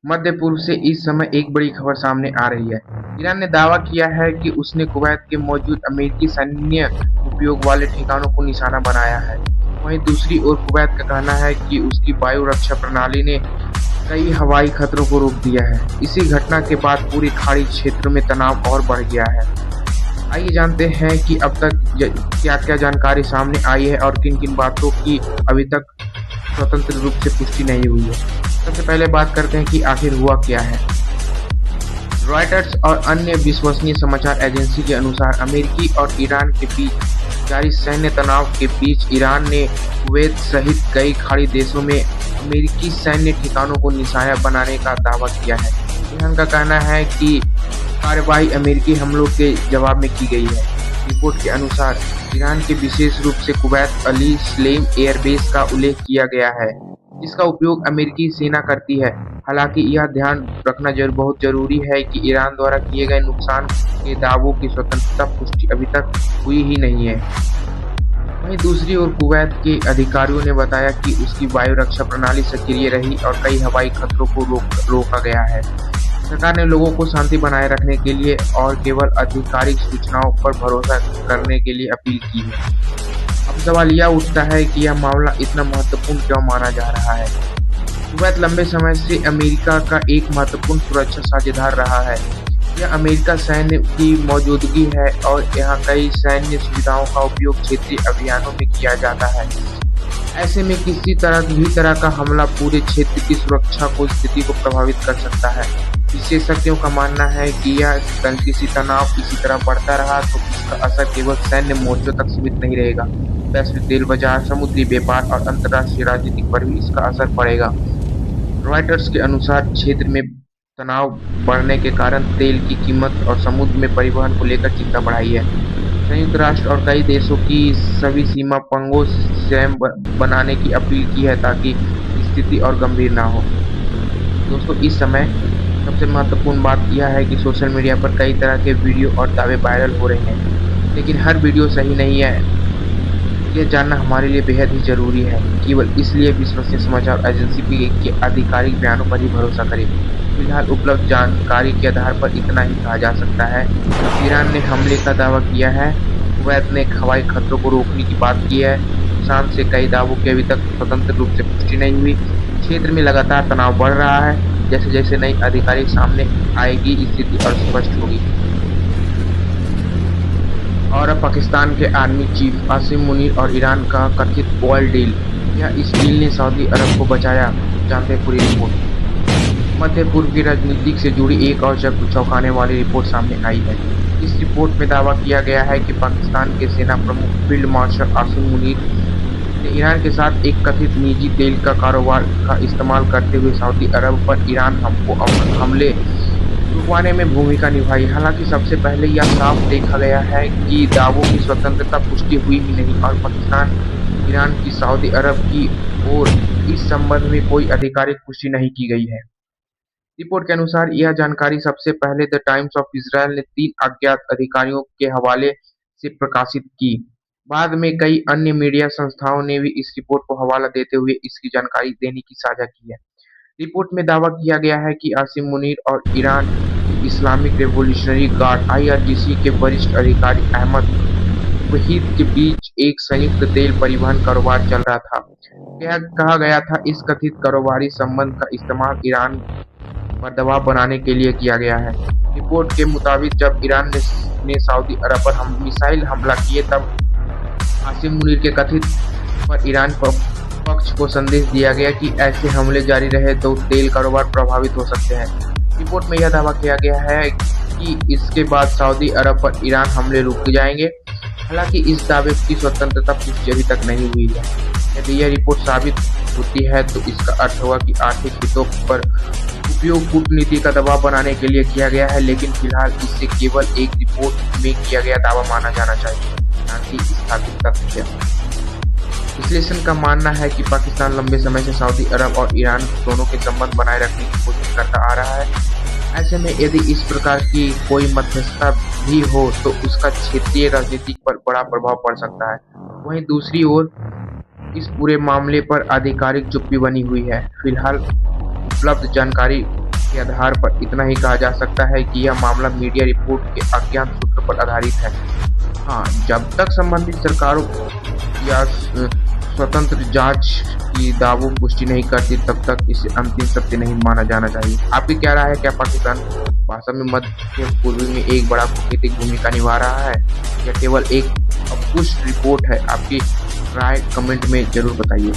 मध्य पूर्व से इस समय एक बड़ी खबर सामने आ रही है। ईरान ने दावा किया है कि उसने कुवैत के मौजूद अमेरिकी सैन्य उपयोग वाले ठिकानों को निशाना बनाया है। वहीं दूसरी ओर कुवैत का कहना है कि उसकी वायु रक्षा प्रणाली ने कई हवाई खतरों को रोक दिया है। इसी घटना के बाद पूरी खाड़ी क्षेत्र में तनाव और बढ़ गया है। आइए जानते हैं कि अब तक क्या-क्या जानकारी सामने आई है और किन-किन बातों की अभी तक स्वतंत्र रूप से पुष्टि नहीं हुई है। सबसे पहले बात करते हैं कि आखिर हुआ क्या है। रॉयटर्स और अन्य विश्वसनीय समाचार एजेंसी के अनुसार अमेरिकी और ईरान के बीच जारी सैन्य तनाव के बीच ईरान ने कुवैत सहित कई खाड़ी देशों में अमेरिकी सैन्य ठिकानों को निशाना बनाने का दावा किया है। ईरान का कहना है कि कार्रवाई अमेरिकी हमलों के जवाब में की गई है। रिपोर्ट के अनुसार ईरान के विशेष रूप से कुवैत अली स्लेम एयरबेस का उल्लेख किया गया है, जिसका उपयोग अमेरिकी सेना करती है। हालांकि यह ध्यान रखना बहुत जरूरी है कि ईरान द्वारा किए गए नुकसान के दावों की स्वतंत्रता पुष्टि अभी तक हुई ही नहीं है। वहीं दूसरी ओर कुवैत के अधिकारियों ने बताया कि उसकी वायु रक्षा प्रणाली सक्रिय रही और कई हवाई खतरों को रोका गया है। सरकार ने लोगों को शांति बनाए रखने के लिए और केवल आधिकारिक सूचनाओं पर भरोसा करने के लिए अपील की है। अब सवाल यह उठता है कि यह मामला इतना महत्वपूर्ण क्यों माना जा रहा है। कुवैत लंबे समय से अमेरिका का एक महत्वपूर्ण सुरक्षा साझेदार रहा है। यह अमेरिका सैन्य की मौजूदगी है और यहाँ कई सैन्य सुविधाओं का उपयोग क्षेत्रीय अभियानों में किया जाता है। ऐसे में किसी तरह का हमला पूरे क्षेत्र की सुरक्षा को स्थिति को प्रभावित कर सकता है। विशेषज्ञों का मानना है कि यह किसी तनाव इसी तरह बढ़ता रहा तो इसका असर केवल सैन्य मोर्चों तक सीमित नहीं रहेगा। वैश्विक तेल बाजार, समुद्री व्यापार और अंतर्राष्ट्रीय राजनीति पर भी इसका असर पड़ेगा। रॉयटर्स के अनुसार क्षेत्र में तनाव बढ़ने के कारण तेल की कीमत और समुद्र में परिवहन को लेकर चिंता बढ़ाई है। संयुक्त राष्ट्र और कई देशों की सभी सीमा पंगों स्वयं बनाने की अपील की है ताकि स्थिति और गंभीर ना हो। दोस्तों, इस समय सबसे महत्वपूर्ण बात यह है कि सोशल मीडिया पर कई तरह के वीडियो और दावे वायरल हो रहे हैं, लेकिन हर वीडियो सही नहीं है। यह जानना हमारे लिए बेहद ही जरूरी है। केवल इसलिए विश्वसनीय समाचार एजेंसी के आधिकारिक बयानों पर ही भरोसा करें। फिलहाल उपलब्ध जानकारी के आधार पर इतना ही कहा जा सकता है। ईरान ने हमले का दावा किया है। कुवैत ने हवाई खतरों को रोकने की बात की है। शाम से कई दावों की अभी तक स्वतंत्र रूप से पुष्टि नहीं हुई। क्षेत्र में लगातार तनाव बढ़ रहा है। जैसे जैसे नई आधिकारिक सामने आएगी स्थिति और स्पष्ट होगी। और अब पाकिस्तान के आर्मी चीफ आसिम मुनीर और ईरान का कथित ऑयल डील। क्या इस डील ने सऊदी अरब को बचाया? जानते हैं पूरी रिपोर्ट। मध्य पूर्व की राजनीति से जुड़ी एक और चौंकाने वाली रिपोर्ट सामने आई है। इस रिपोर्ट में दावा किया गया है कि पाकिस्तान के सेना प्रमुख फील्ड मार्शल आसिम मुनीर ने ईरान के साथ एक कथित निजी तेल का कारोबार का इस्तेमाल करते हुए सऊदी अरब पर ईरान हमले रुकवाने में भूमिका निभाई। हालांकि सबसे पहले यह साफ देखा गया है कि दावों की स्वतंत्रता पुष्टि हुई ही नहीं और पाकिस्तान, ईरान की सऊदी अरब की ओर इस संबंध में कोई आधिकारिक पुष्टि नहीं की गई है। रिपोर्ट के अनुसार यह जानकारी सबसे पहले द टाइम्स ऑफ इजराइल ने 3 अज्ञात अधिकारियों के हवाले से प्रकाशित की। बाद में कई अन्य मीडिया संस्थाओं ने भी इस रिपोर्ट को हवाला देते हुए इसकी जानकारी देने की साझा की है। रिपोर्ट में दावा किया गया है कि आसिम मुनीर और ईरान की इस्लामिक रेवोल्यूशनरी गार्ड (आईआरजीसी) के वरिष्ठ अधिकारी अहमद वहीद के बीच एक संयुक्त तेल परिवहन कारोबार चल रहा था। यह कहा गया था इस कथित कारोबारी संबंध का इस्तेमाल ईरान पर दबाव बनाने के लिए किया गया है। रिपोर्ट के मुताबिक जब ईरान ने सऊदी अरब पर मिसाइल हमला किए तब आसिम मुनीर के कथित पर ईरान पक्ष को संदेश दिया गया कि ऐसे हमले जारी रहे तो तेल कारोबार प्रभावित हो सकते हैं। रिपोर्ट में यह दावा किया गया है कि इसके बाद सऊदी अरब पर ईरान हमले रुक जाएंगे। हालांकि इस दावे की स्वतंत्रता पुष्टि अभी तक नहीं हुई है। यदि यह रिपोर्ट साबित होती है तो इसका अर्थ होगा कि आर्थिक हितों पर उपयोग कूटनीति का दबाव बनाने के लिए किया गया है, लेकिन फिलहाल इसे केवल एक रिपोर्ट में किया गया दावा माना जाना चाहिए, न कि स्थापित तथ्य। विश्लेषण का मानना है कि पाकिस्तान लंबे समय से सऊदी अरब और ईरान दोनों के संबंध बनाए रखने की कोशिश करता आ रहा है। ऐसे में यदि इस प्रकार की कोई मध्यस्थता भी हो तो उसका क्षेत्रीय राजनीति पर बड़ा प्रभाव पड़ सकता है। वहीं दूसरी ओर इस पूरे मामले पर आधिकारिक चुप्पी बनी हुई है। फिलहाल उपलब्ध जानकारी के आधार पर इतना ही कहा जा सकता है कि यह मामला मीडिया रिपोर्ट के अज्ञात सूत्र पर आधारित है। हाँ, जब तक संबंधित सरकारों या स्वतंत्र जांच की दावों पुष्टि नहीं करती, तब तक इसे अंतिम सत्य नहीं माना जाना चाहिए। आपकी क्या राय है? क्या पाकिस्तान वास्तव में मध्य पूर्व में एक बड़ा कूटनीतिक भूमिका निभा रहा है या केवल एक अपुष्ट रिपोर्ट है? आपकी राय कमेंट में जरूर बताइए।